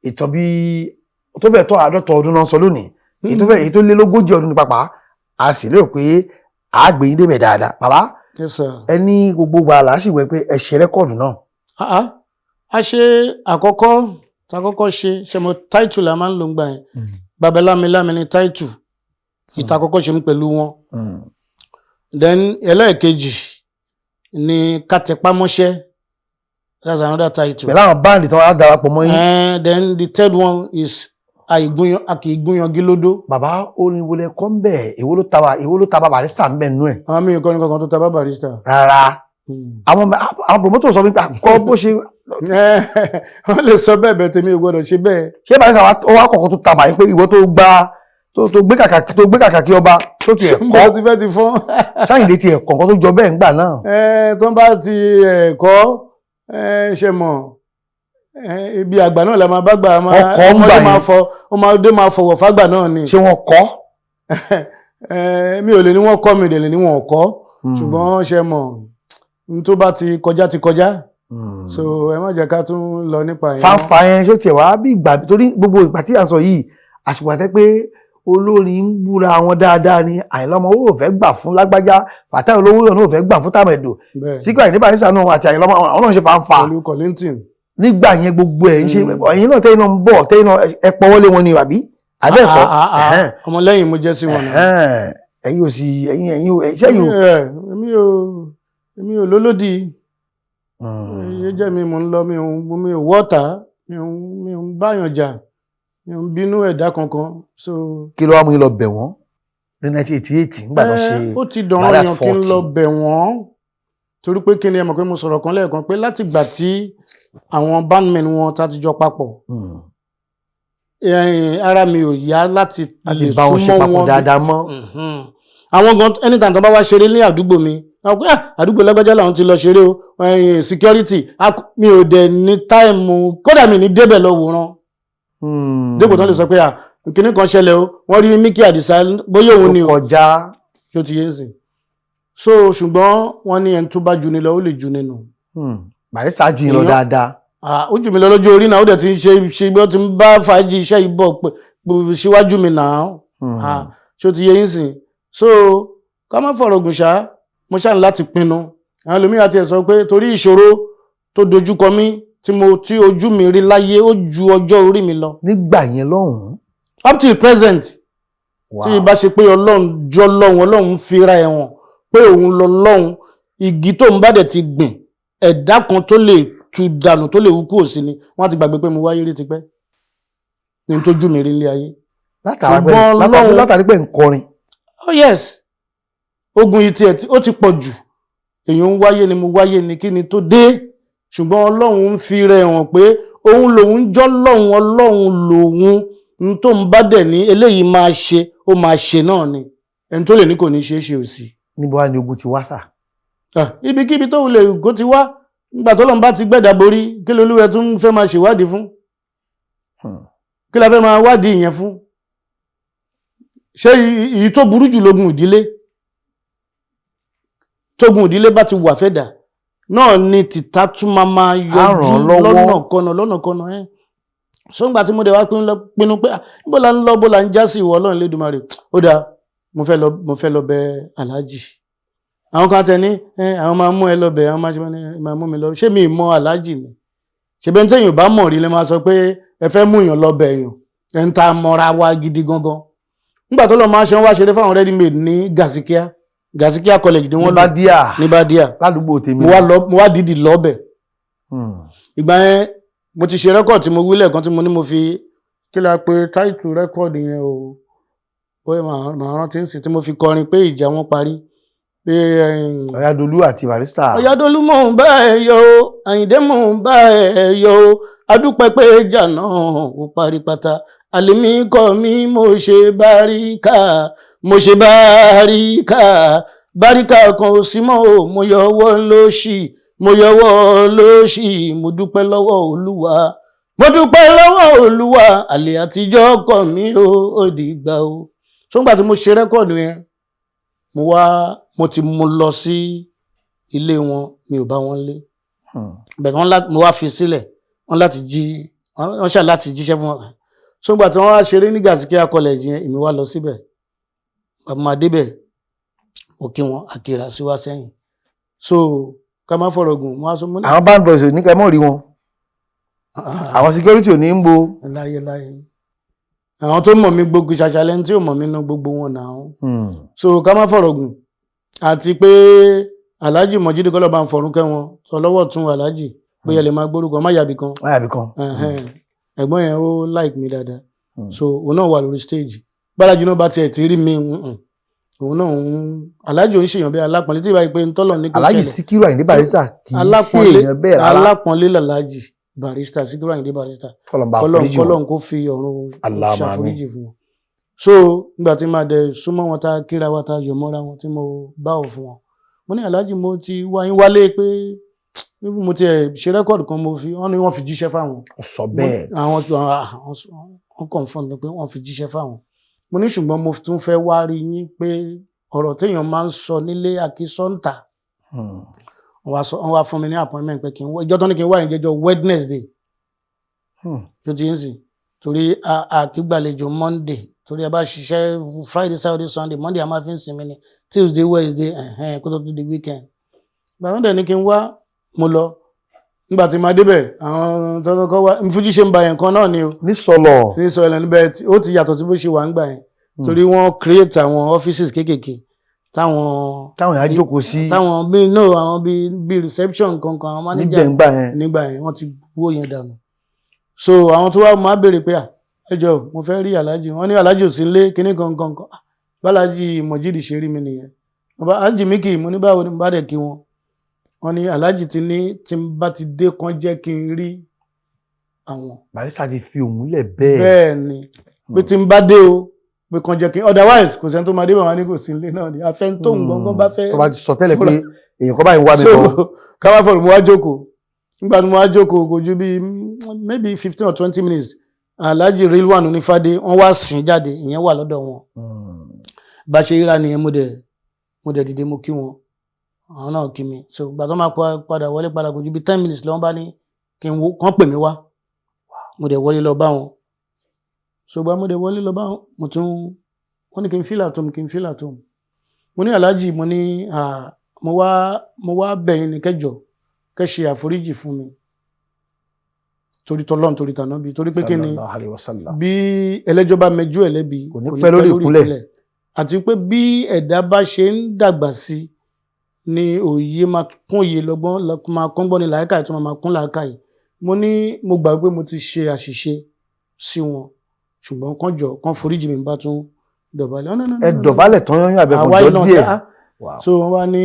ìtàn bí tó fẹ́ tó 50 ọdún náà sọ lónìí èyí tó lé lógójì ọdún ní pápá a sì lérò pé àgbẹ̀yìn débẹ̀ dáadáa bàbá ẹ ní gbogbo gbà láṣìwẹ pé ẹ ṣe rẹ́kọ̀dù náà. a ṣe àkọ́kọ́ ṣe mo táìtù la máa ń lò ń gbà yẹn Babalámilámi ni táìtù ìta àkọ́kọ́ ṣe ń pẹ̀lú wọn then ẹlẹ́ẹ̀kejì ni Kátẹpámọ́ṣẹ́ that's another title. pẹ̀lú àwọn báńdì tí wọ́n á darapọ̀ mọ́ yín. Then the third one is Àkìígúnyan Gílódó. Bàbá orin wo lẹ kọ́ ń bẹ̀ èwo ló ta bá Barrister ń bẹ̀ nú ẹ̀. Àwọn mi ò kọ́ ní kankan tó ta bá Barrister. Rárá àwọn promoter sọ wípé àkọ́ bó ṣe. Wọ́n lè sọ bẹ́ẹ̀ bẹ́ẹ̀ tèmi ò gbọ́dọ̀ ṣe bẹ́ẹ̀. Ṣé Barrister wá kọ̀ọ̀kan tó ta bàá yín pé ìwọ tó gbé kàkàkí ọba tó tiẹ̀ kọ́. Mo ti fẹ́ ti fọ́n. Ṣáyìndé tiẹ̀ kọ̀ọ̀kan tó jọ bẹ́ẹ̀ ńgbà náà. Tó ń bá ti kọ́ ṣe mọ̀ ibi àgbà náà la máa bá gbà ọmọdé máa fọwọ́ fágbà náà ni. Ṣé wọ́n kọ́? Mi ò lè ní wọ́n kọ́ mi lè ní wọ́n kọ́ ṣùgbọ́n ṣe mọ̀ n tó bá ti kọjá ti kọjá so ẹ má jẹ́ ká tún lọ nípa yẹn. Fáfá yẹn ṣó tiẹ̀ wá bí ìgbà torí gbogbo ìgbà tí à ń sọ yìí àṣìkò àtẹ́ pé olórin ń búra wọn dáadáa ni Àyìnlá Ọmọwúrà ò fẹ́ gbà fún Lágbájá Fatai Olówóyọ̀ náà ò fẹ́ gbà fún Tàmẹ̀dò Síkírù Àyìndé Barrister náà àti Àyìnlá àwọn náà ṣe fàǹfà nígbà yẹn gbogbo ẹ̀ ń ṣe ẹ̀yin náà tẹ́yìn náà ń bọ̀ tẹ́yìn náà ẹ pọ́wọ́lé wọn ni àbí abẹ́ẹ̀kọ́. ọmọlẹ́yìn mo jẹ́ sí wọn náà. ẹ̀yin ò sì ṣẹ́yìn. èmi ò lólódì jẹ́ mi mò ń lọ mi ò wọ́ta mi ò ń báyàn jà mi ò ń bínú ẹ̀dá kankan. kí ló wá mú yín lọ bẹ̀ wọ́n ní 1988 nígbà tó ṣe ó ti dọ̀rọ̀ yan kí n lọ bẹ̀ wọ́n torí pé kí ni ẹ mọ̀ pé mo sọ̀rọ̀ kan lẹ́ẹ̀kan pé láti gbà tí àwọn bandmen wọn tá ti jọ papọ̀ ara mi ò yá láti lè súnmọ́ wọn dáadáa mọ́. àwọn gan anytime tó bá wá ṣeré ní àdúgbò mi àdúgbò Lágbájá làwọn ti lọ ṣeré o security mi ò dẹ̀ ní táìmù kódà mi ní débẹ̀ lọ wòran dépò tó lè sọ pé kíní kan ṣẹlẹ̀ o wọ́n rí Mickey Adisa bóyá òun ni o kọjá tó ti yé sí so ṣùgbọ́n wọ́n ní ẹni tó bá jù ní lọ ó lè jù nínú. Barrister jù yín lọ dáadáa. Ó jù mí lọ lọ́jọ́ orí náà ó dẹ̀ ti ń ṣe bí ó ti ń bá fàájì iṣẹ́ ìbọ̀ síwájú mi náà ṣó ti yé yín sìn so ká má fọ̀rọ̀ gùn ṣá mo ṣáà ní láti pinnu àwọn ẹlòmíràn ti ẹ̀ sọ pé torí ìṣòro tó dojúkọ mí tí ojú mi rí láyé ó ju ọjọ́ orí mi lọ. nígbà yẹn lọ́hùn-ún. up till present tí ìbá ṣe pé ọlọ́run fira ẹ̀wọ̀n pé òun lọ lọ́hùn igi tó ń bá dẹ̀ ti gbìn ẹ̀dá kan tó lè tu dànù tó lè wú kúrò sí ni wọ́n ti gbàgbé pé mo wáyé rí tipẹ́ ní tójú mi rí ilé ayé. látàrí pé ń kọrin. Oh yes ogun yìí tiẹ̀ ó ti pọ̀ jù èèyàn ń wáyé ni mo wáyé ni kí ni tó dé ṣùgbọ́n ọlọ́run ń fi rẹ̀ hàn pé òun lòun jọ́ lọ́hun ọlọ́run lòun n tó ń bá dẹ̀ ní eléyìí máa ṣe ó máa ṣe náà ni ẹni tó lè ní kò ní ṣe é ṣe ò sí. níbo wá ni ogun ti wá sà. ibikíbi tó wulẹ̀ kó ti wá nígbà tó lọ́n bá ti gbẹ̀dà borí kí lolúwẹ̀ tún fẹ́ máa ṣèwádìí fún kí la fẹ́ máa wádìí ìyẹn fún ṣé èyí tó burú jù lógun ìdílé tógun ìdílé bá ti wà fẹ́dà náà ni tìta tún máa yọjú lọ́nà kọ́nà ẹ́ sóńgbà tí mo dẹ̀ wá pinnu pé bó la ń lọ bó la ń já sí ìwọ ọlọ́run lédùmarè ó dáa mo fẹ́ lọ bẹ aláàjì àwọn kan tẹ ní àwọn máa mú ẹ lọ bẹ àwọn máa mú mi lọ ṣé mi mọ aláàjì ni ṣebí téèyàn bá mọ̀ rí lè máa sọ pé ẹ fẹ́ mú èèyàn lọ bẹ èèyàn ẹ̀ ń ta mọ́ra wa gidi gangan nígbà tó lọ máa ṣe wọ́n wá ṣeré fáwọn ready made ní Gàsíkíà college ni wọ́n lọ ní Bàdíà ládùúgbò tèmi mo wá dídì lọ́bẹ̀ ìgbà yẹn mo ti ṣe rẹ́kọ̀d tí mo wí lẹ́ẹ̀kan tí mo ní mo fi kí la pé táìtù rẹ́kọ̀d yẹn o bóyá màá rántí ń sìn tí mo fi kọrin pé ìjà wọn parí pé Ọ̀yádolú àti Barrister. Ọ̀yádolú mò ń bá ẹ yọ o Àyìndé mò ń bá ẹ yọ o adúpẹ́ pé ìjà náà ó parí pátá àlèmí kọ́ mi mo ṣe báríkà kan ò sí mọ́ o mo yọwọ́ lóṣì mo dúpẹ́ lọ́wọ́ Olúwa àlè àtijọ́ kọ̀ mí ó dìgbà o ṣùgbà tí mo ṣe rẹ́kọ̀dù yẹn mo ti mú lọ sí ilé wọn mi ò bá wọn lé bẹ̀rẹ̀ mo wá fi sílẹ̀ wọ́n ṣà láti jíṣẹ́ fún wọn ṣùgbà tí wọ́n wá ṣeré ní Gàsíkíà college yẹn èmi wá lọ síbẹ̀ máa débẹ̀ mo kí wọn àkìrà sí wá sẹ́yìn so ká má fọ̀rọ̀ gùn mo wá sọ mo ní. àwọn band boys ò ní kẹ́ mọ́ rí wọn àwọn security ò ní ń bo. láyé àwọn tó mọ̀ mí gbogbo ṣàṣàlẹ̀ tí ò mọ̀ mí ná gbogbo wọn náà so ká má fọ̀rọ̀ gùn àti pé Alhaji Mojide kọ́lọ́ bá ń fọ̀rún kẹ́ wọn sọ lọ́wọ́ tún Alhaji bóyá lè máa gbórúkọ má yàbí kan ẹ̀gbọ́n yẹn ó like mi dáadáa so òun náà wà lórí stage Bálájí náà bá tiẹ̀ ti rí mi òun náà Alhaji òun ṣèyàn bẹ́ẹ̀ alápọ̀nlé tí ìbáyìí pé ń tọ́lọ̀ ní kò ṣẹlẹ̀ Alhaji Síkírù Àyìndé Barrister kì í ṣe èèyàn bẹ́ẹ̀ rárá alápọ̀nlé Alhaji Barrister Síkírù Àyìndé Barrister kọ́lọ́n kó fi ọ̀run ṣàforíjì fún wọn so nígbà tí máa dẹ̀ súnmọ́ wọn tá kíra wa tá yọ̀ mọ́ra wọn tí mo bá ò fún wọn mo ní Alhaji mo ti wáyé wálé pé mo ti ṣe rẹ́kọ̀dù kan mo fi wọ́n ní wọ́n fi jíṣẹ́ fáwọn sọ bẹ́ẹ̀ wọ́n kàn fún mi pé wọ́n fi jíṣẹ́ fáwọn mo ní ṣùgbọ́n mo tún fẹ́ wá rí yín pé ọ̀rọ̀ téèyàn máa ń sọ nílé àkísọ́ǹtà wọ́n wá fún mi ní appointment pé ìjọ tó ní kí n wá ìjẹjọ Wednesday tó ti ń sìn torí àkígbàlejò Monday torí a bá ṣiṣẹ́ Friday Saturday Sunday Monday a máa fi ń sinmi ni Tuesday Wednesday kó tó di weekend gbàgbọ́n dẹ̀ ní kí n wá mo lọ nígbà tí máa débẹ̀ àwọn tọ́kọ́ wá Fújì ṣe ń ba yẹn kan náà ni o ní sọlọ níbẹ̀ ó ti yàtọ̀ sí bó ṣe wà ń gbà yẹn torí wọ́n create àwọn offices kéékèèké táwọn yà jókòó sí táwọn bíi reception kankan àwọn manager nígbà yẹn wọ́n ti wó yẹn dànù so àwọn tó wá máa béèrè pé ẹ jọ̀ọ́ mo fẹ́ rí Alhaji wọ́n ní Alhaji ò sí nílé kíní kankan Bálájí Mojide ṣe rí mi nìyẹn Alhaji Miki mo ní báwo ni mo bá dẹ̀ kí wọn wọ́n ní Alhaji ti ní tí n bá ti dé kan jẹ́ kí n rí àwọn. Barrister ti fi òun lẹ̀ bẹ́ẹ̀. bẹ́ẹ̀ ni pé tí n bá dé o pé kan jẹ́ kí n otherwise kò sẹ́ni tó máa dé bá wọn ní kò sí ilé náà ni afẹ́ tó ń gbọ́ngàn bá fẹ́. tó bá ti sọ tẹ́lẹ̀ pé èèyàn kan báyìí ń wá mi bọ̀. ká má fọ̀rọ̀ mo wá jókòó nígbà tí mo wá jókòó kò ju bíi maybe 15 or 20 minutes Alhaji Rilwan Onífádé wọ́n wá sìn jáde ìyẹn wà lọ́dọ̀ wọn. bá ṣe ríra nìyẹn mo dẹ̀ dìde mo kí wọn àwọn náà kí mi so ìgbà tó máa padà wọlé padà kò ju bí 10 minutes lọ́wọ́ bá ní kí n wo kán pè mí wá mo dẹ̀ wọlé lọ bá wọn so ìgbà mo dẹ̀ wọlé lọ bá wọn wọ́n ní kí n feel at home mo ní Alhaji mo ní mo wá bẹ̀yìn ní kẹjọ kẹ́ ṣe àforíjì fún mi torí tọ́lọ́n torí tàná bí torí pé kí ni bí ẹlẹ́jọ́ bá mẹjọ́ ẹlẹ́bi kò ní pẹ́ lórí ìkúnlẹ̀ àti pé bí ẹ̀dá bá ṣe ń dàgbà sí ni òye máa kún òye lọ́gbọ́n máa kún gbọ́n ní làákàyè tó máa kún làákàyè mo ní mo gbà pé mo ti ṣe àṣìṣe sí wọn ṣùgbọ́n kán foríjì mi bá tún dọ̀bálẹ̀. ẹ dọ̀bálẹ̀ tán yán àbẹ̀kọ̀ jọ díẹ̀ so wọ́n wá ní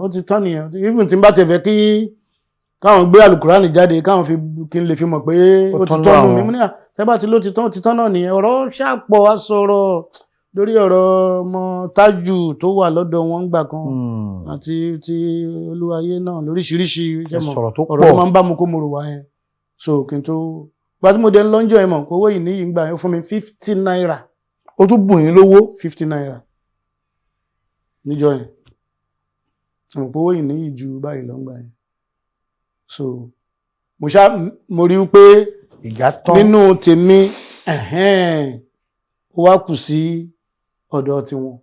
ó ti tán nìyẹn even tí n bá ti fẹ́ kí káwọn gbé alukurani jáde káwọn fi kí n lè fi mọ̀ pé ó ti tán nù mí mú ní tẹ́bà tí ló ti tán náà nìyẹn ọ̀rọ̀ ṣàpọ̀ wá sọ̀rọ̀ lórí ọ̀rọ̀ ọmọ tájù tó wà lọ́dọ̀ wọn gbà kan àti ti olúwayé náà lóríṣiríṣi ọ̀rọ̀ tó máa ń bá mu kó mo rò wá yẹn so kí n tó gbajúmọ̀dé ńlọ́njọ́ ẹ̀ mọ̀ owó yìí níyì ń gbà yẹn fún mi 50 naira. ó tún bùn yín lówó 50 naira níjọ́ yẹn àmọ́ owó yìí níyì ju báyìí lọ ń gbà yẹn so mo rí pé nínú tèmi ó wá kù sí ọ̀dọ̀ tiwọn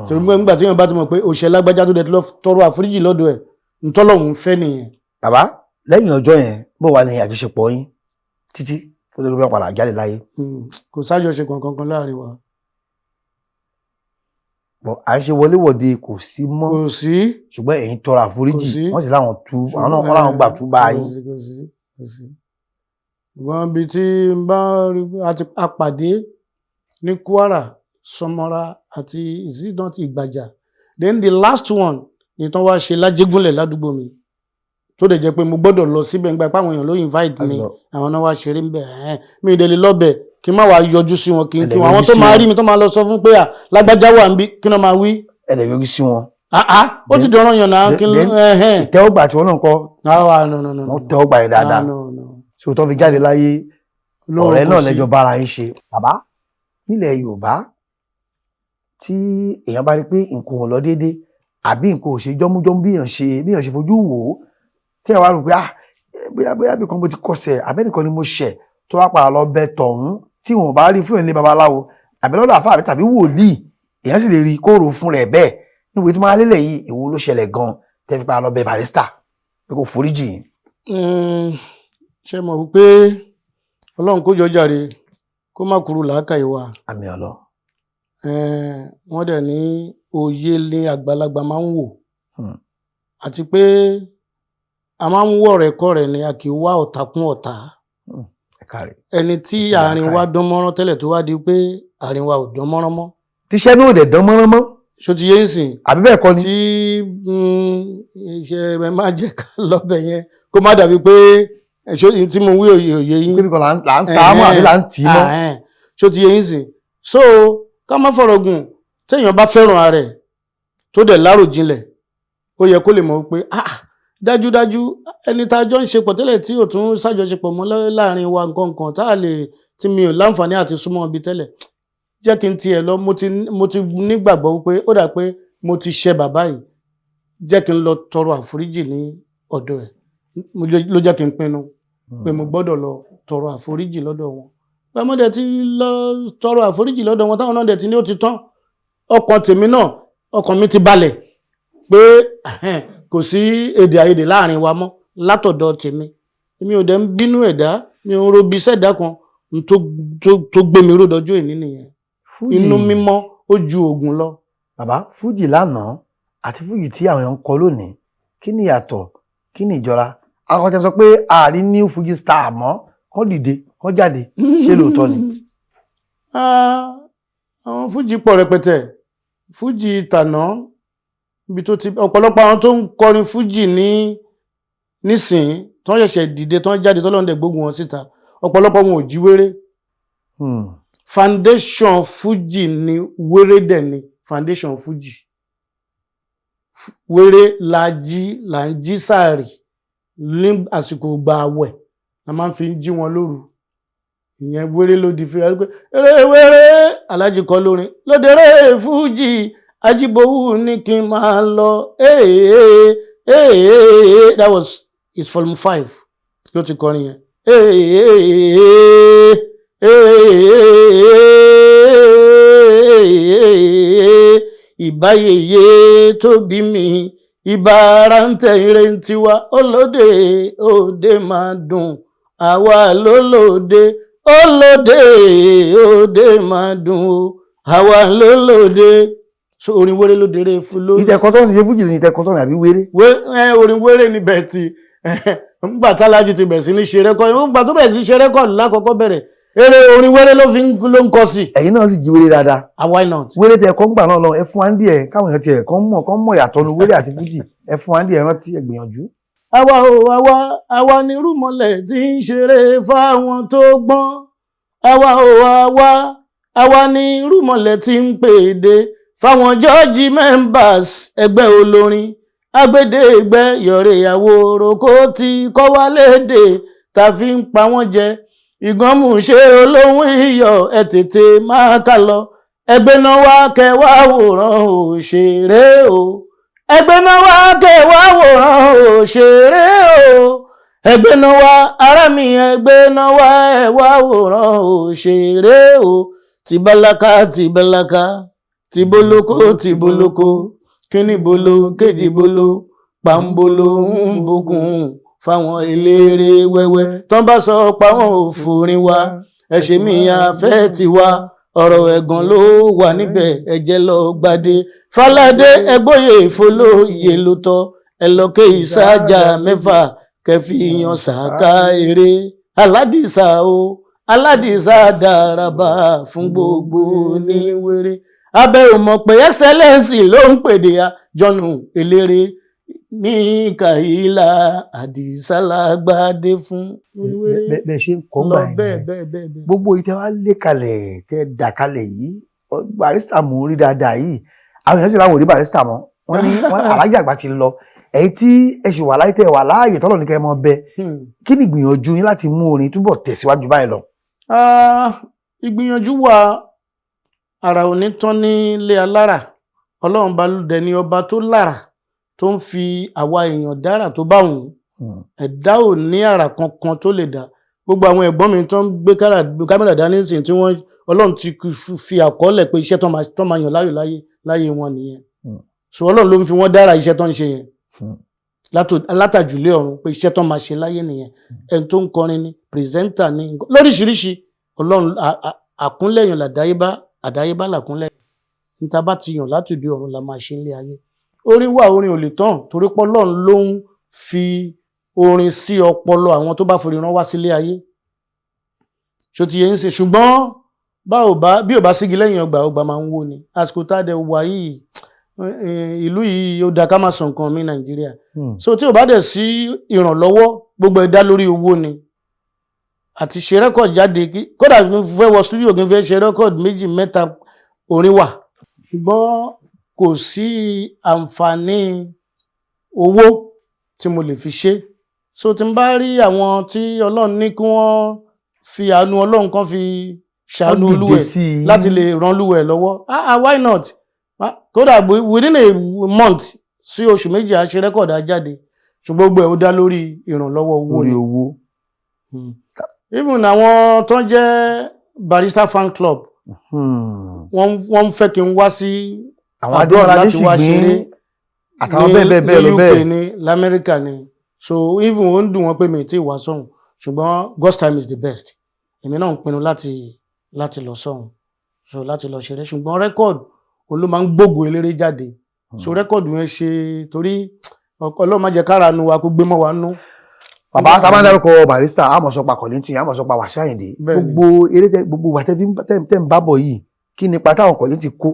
torí nígbà tí èèyàn bá ti mọ̀ pé òṣèlú lágbájá tó dẹ̀ tọrọ àforíjì lọ́dọ̀ ẹ̀ ntọ́lọ́hún fẹ́ nìyẹn. bàbá lẹ́yìn ọjọ́ yẹn bó wà ní àjọṣepọ̀ yín títí ó lè lóbi padà jáde láyé. kò sájọṣepọ̀ kankan láàrin wa. à ń ṣe wọléwọ̀de kò sí mọ́. kò sí. ṣùgbọ́n ẹ̀yin tọrọ àforíjì wọ́n sì láwọn tú àwọn náà wọ́n láwọn gbà tú bá yín. kò sí. ṣùgbọ́n ibi tí n bá rí apàdé ní Kwara Sọmọra àti ìsídọ́tì Ìgbàjà then the last one ni tán wá ṣe lájégúnlẹ̀ ládùúgbò mi tó dẹ̀ jẹ́ pé mo gbọ́dọ̀ lọ síbẹ̀ nígbà pé àwọn èèyàn ló invite mi àwọn náà wá ṣeré ń bẹ̀ mi ì délé lọ́bẹ̀ kí n má wàá yọjú sí wọn kí n kí wọn àwọn tó máa rí mi tó máa lọ sọ fún pé lágbájá wà níbí kí náà máa wí. ẹ lè yọjú sí wọn. ó ti dọ̀rọ̀ yàn náà kí n ìtẹ́wọ́gbà tí wọ́n náà kọ́ wọ́n tẹ́wọ́gbà yẹn dáadáa tí o tó fi jáde láyé ọ̀rẹ́ náà lẹ́jọ́ bára yín ṣe. bàbá nílẹ̀ Yorùbá tí èèyàn bá rí pé nǹkan ò lọ déédé àbí nǹkan ò ṣe jọ́mújọ́mú bí èèyàn ṣe fojú wò ó kí ẹ wá rò pé bóyá bí kan mo ti kọsẹ̀ àbẹ́nìkan ni mo ṣẹ̀ tó wá padà lọ bẹ tọ̀hún tí wọn ò bá rí fún ilé babaláwo àbẹ́ lọ́dọ̀ àfáà tàbí wòlíì èèyàn sì lè rí kóòrò fún rẹ̀ bẹ́ẹ̀ níwèé tó máa lélẹ̀ yìí èwo ló ṣẹlẹ̀ gan tẹ́ fi padà lọ bẹ Barrister pé kò foríjì yín. ṣe mọ̀ wípé Ọlọ́run kó jọ jàre kó má kúrú làákàyè wa. àmín ọlọ. wọ́n dẹ̀ ní òye ní àgbàlagbà máa ń wò àti pé a máa ń wọ̀ rẹ̀ kọ́ rẹ̀ ni a kì í wá ọ̀tá kún ọ̀tá. ẹni tí àárín wa dán mọ́rán tẹ́lẹ̀ tó wá di pé àárín wa ò dán mọ́rán mọ́. tíṣẹ́ náà ò dẹ̀ dán mọ́rán mọ́. ṣó ti yé ń sìn. àbí bẹ́ẹ̀ kọ́ ni. tí iṣẹ́ ẹ máa jẹ́ ká lọ́bẹ̀ yẹn kó má dàbí pé ṣó tí mo wí òye yín. pé là ń ta á mọ́ àbí là ń tì í mọ́. ṣó ti yé ń sìn. so ká má fọ̀rọ̀ gùn téèyàn bá fẹ́ràn ara ẹ̀ tó dẹ̀ láròjinlẹ̀ ó yẹ kó lè mọ̀ pé dájúdájú ẹni tá a jọ ń ṣe pọ̀ tẹ́lẹ̀ tí ò tún ṣàjọṣepọ̀ mọ́ láàrin wa nǹkan tá a lè tí mi ò láǹfààní àti súnmọ́ ibi tẹ́lẹ̀ jẹ́ kí n tiẹ̀ lọ mo ti nígbàgbọ́ pé ó dà pé mo ti ṣe bàbá yìí jẹ́ kí n lọ tọrọ àforíjì ní ọ̀dọ̀ ẹ̀ ló jẹ́ kí n pinnu pé mo gbọ́dọ̀ lọ tọrọ àforíjì lọ́dọ̀ wọn báwo dẹ̀ ti lọ tọrọ àforíjì lọ́dọ̀ wọn táwọn náà dẹ̀ ti ní ó ti tán ọkàn tèmi náà ọkàn mi ti balẹ̀ pé kò sí èdè àìyedè láàrin wa mọ́ látọ̀dọ̀ tèmi èmi ò dẹ̀ ń bínú ẹ̀dá mi ò ń robi sẹ́dá kan tó gbé mi ró dọjọ́ ìní nìyẹn inú mímọ́ ó ju oògùn lọ. bàbá fújì lánàá àti fújì tí àwọn èèyàn ń kọ lónìí kí ni ìyàtọ̀ kí ni ìjọra àwọn kan sọ pé ààrin new fuji star mọ́ kọ́ dìde kọ́ jáde ṣé lóòótọ́ ni. àwọn fújì pọ̀ rẹpẹtẹ fújì tàná ibi tó ti ọ̀pọ̀lọpọ̀ àwọn tó ń kọrin fújì nísìn tó ń ṣẹ̀ṣẹ̀ dìde tó ń jáde tó lọ́ndẹ̀ gbógun wọn síta ọ̀pọ̀lọpọ̀ wọn ò jí wéré foundation fújì ni wéré dẹ̀ ni foundation fújì wéré là ń jí sáàrì ní àsìkò ìgbà àwẹ̀ la máa ń fi jí wọn lóru ìyẹn wéré ló di fi ẹ pé eré wéré alájì kọ lórin lódèrè fújì ajibowu ní kí n máa lọ that was his volume 5 ló ti kọrin yẹn ìbáyeye tó bí mi ìbára ń tẹ̀ ire ń tiwa olóde òde máa dùn àwa lólóde olóde òde máa dùn àwa lólóde so orin wéré ló dèrè fún lórí. ìtẹ̀kọ́ tó ń ṣe fújì ní ìtẹ̀kọ́ tó ń àbí wéré. orin wéré ni bẹ́ẹ̀ ti ńgbà tálájì ti bẹ̀rẹ̀ sí ní ṣe rẹ́kọ̀dì ńgbà tó bẹ̀rẹ̀ sí ṣe rẹ́kọ̀dì lákọ̀ọ́kọ́ bẹ̀rẹ̀ eré orin wẹ́rẹ́ ló ń kọ sí. ẹ̀yin náà sì jí wéré dáadáa. Why not? wéré tẹ kọ́ ń gbà náà lọ ẹ fún wa ń díẹ̀ káwọn èèyàn tiẹ̀ kọ́ mọ̀ ìyàtọ̀ nu wéré àti fújì ẹ fún wa ń díẹ̀ rántí ẹ gbìyànjú. àwa ni rúmọlẹ̀ tí ń ṣeré fáwọn tó gbọ́n. àwa ni rúmọlẹ̀ tí ń pèdè fáwọn jọ́ọ̀jì members ẹgbẹ́ olórin. agbẹ́dẹ́gbẹ́ yọ̀rẹ̀ àwòrò kó ti kọ́ wá lédè tá fi ń pa wọ́n jẹ. ìgànmù ṣe olóhùn iyọ̀ ẹ tètè máa kà lọ. ẹgbẹ́ náà wá kẹwàá wòran òṣèré o. ẹgbẹ́ náà wá kẹwàá wòran òṣèré o. ẹgbẹ́ náà wá ará mi ẹgbẹ́ náà wá ẹwà wòran òṣèré o. tìbálaka tìbólókó kíní bolo kejì bolo pàmbolo ń bùkún fáwọn eléré wẹ́wẹ́ tán bá sọ páwọn òfòrin wa ẹ̀ṣẹ̀ mi àfẹ́ tiwa ọ̀rọ̀ ẹ̀gàn ló wà níbẹ̀ ẹ̀jẹ̀ lọ gbadé Fáládé ẹgbóyè ìfolóye ló tọ́ ẹlọ́kẹ́ ìsájà mẹ́fà kẹfì yan sàká eré aládìsá dáraba fún gbogbo oníwèrè abẹ́ ò mọ̀ pé ẹ́sẹ́lẹ́sì ló ń pèdè àjọnù eléré Míkàílà Àdìsálágbádé fún oníwèrè. bẹ́ẹ̀ ṣe ń kọ́ gbà yẹn bẹ́ẹ̀. gbogbo ìtẹ́ wa lé kalẹ̀ tẹ́ dà kalẹ̀ yìí Barrister mú rí dáadáa yìí àwọn èèyàn sì láwọn ò rí Barrister mọ́ wọ́n ní alájà àgbà ti lọ ẹ̀yin tí ẹ sì wà láyé tẹ́ wà láàyè tọ́lọ̀ ní kẹ́ mọ́ bẹ kí ni ìgbìyànjú yín láti mú orin túbọ̀ tẹ̀síwájú báyìí lọ. ìgbìyànjú wa ara ò ní tán nílé alára ọlọ́run bá lùdẹ ní ọba tó lára tó ń fi àwa èèyàn dára tó bá wùn ẹ̀dá ò ní àrà kankan tó lè dá gbogbo àwọn ẹ̀gbọ́n mi tó ń gbé kámẹ́rà dání sí tí wọ́n ọlọ́run ti fi àkọọ́lẹ̀ pé iṣẹ́ tó máa yàn láyé wọn nìyẹn so ọlọ́run ló ń fi wọ́n dára iṣẹ́ tó ń ṣe yẹn látàjùlé ọ̀run pé iṣẹ́ tó máa ṣe láyé nìyẹn ẹni tó ń kọrin ni pírẹsẹ́ńtà ni lóríṣiríṣi ọlọ́run àkúnlẹ̀yàn àdáyébá làkúnlẹ̀ níta bá ti yàn láti di ọ̀run la máa ṣe nílé ayé orin ò lè tán torí pé Ọlọ́run ló ń fi orin sí ọpọlọ àwọn tó bá forí rán wá sílé ayé ṣó ti yẹ ń ṣe ṣùgbọ́n bí ò bá sígi lẹ́yìn ọgbà máa ń wó ni àsìkò tá a dẹ̀ wà yìí ìlú yìí ó da ká má sọ nǹkan mi Nàìjíríà so tí ò bá dẹ̀ sí ìrànlọ́wọ́ gbogbo ẹ̀dá lórí owó ni àti ṣe rẹ́kọ̀dì jáde kódà fẹ́ wọ stúdíò kí n fẹ́ ṣe rẹ́kọ̀dì 2 3 orin wà ṣùgbọ́n kò sí àǹfààní owó tí mo lè fi ṣe so tí n bá rí àwọn tí Ọlọ́run ní kí wọ́n fi àánú Ọlọ́run kan fi ṣàánú olúwẹ̀ láti lè ran olúwẹ̀ lọ́wọ́ why not kódà within a month sí oṣù méjì a ṣe rẹ́kọ̀dì á jáde ṣùgbọ́n gbogbo ẹ̀ ó dá lórí ìrànlọ́wọ́ owó ni. Even àwọn tó jẹ́ Barrister fan club wọ́n fẹ́ kí n wá sí àwọn àdúrà láti wá ṣeré àtàwọn bẹ́ẹ̀ lọ bẹ́ẹ̀ ní l'Amẹ́ríkà ni so even ó ń dùn wọ́n pé mi tí wá sọ́hun ṣùgbọ́n God's time is the best èmi náà ń pinnu láti lọ sọ́hun so láti lọ ṣeré ṣùgbọ́n rẹ́kọ̀dù òun ló máa ń gbógo eléré jáde so rẹ́kọ̀dù yẹn ṣe torí Ọlọ́run má jẹ́ kára nu wa kó gbé mọ́ wa nú. Bàbá tá a máa ń dárúkọ Barrister àmọ́ sọ pa Kollington àmọ́ sọ pa Wasiu Ayinde gbogbo eré gbogbo wa tẹ́ ń bá bọ̀ yìí kí ni pátá àwọn Kollington kó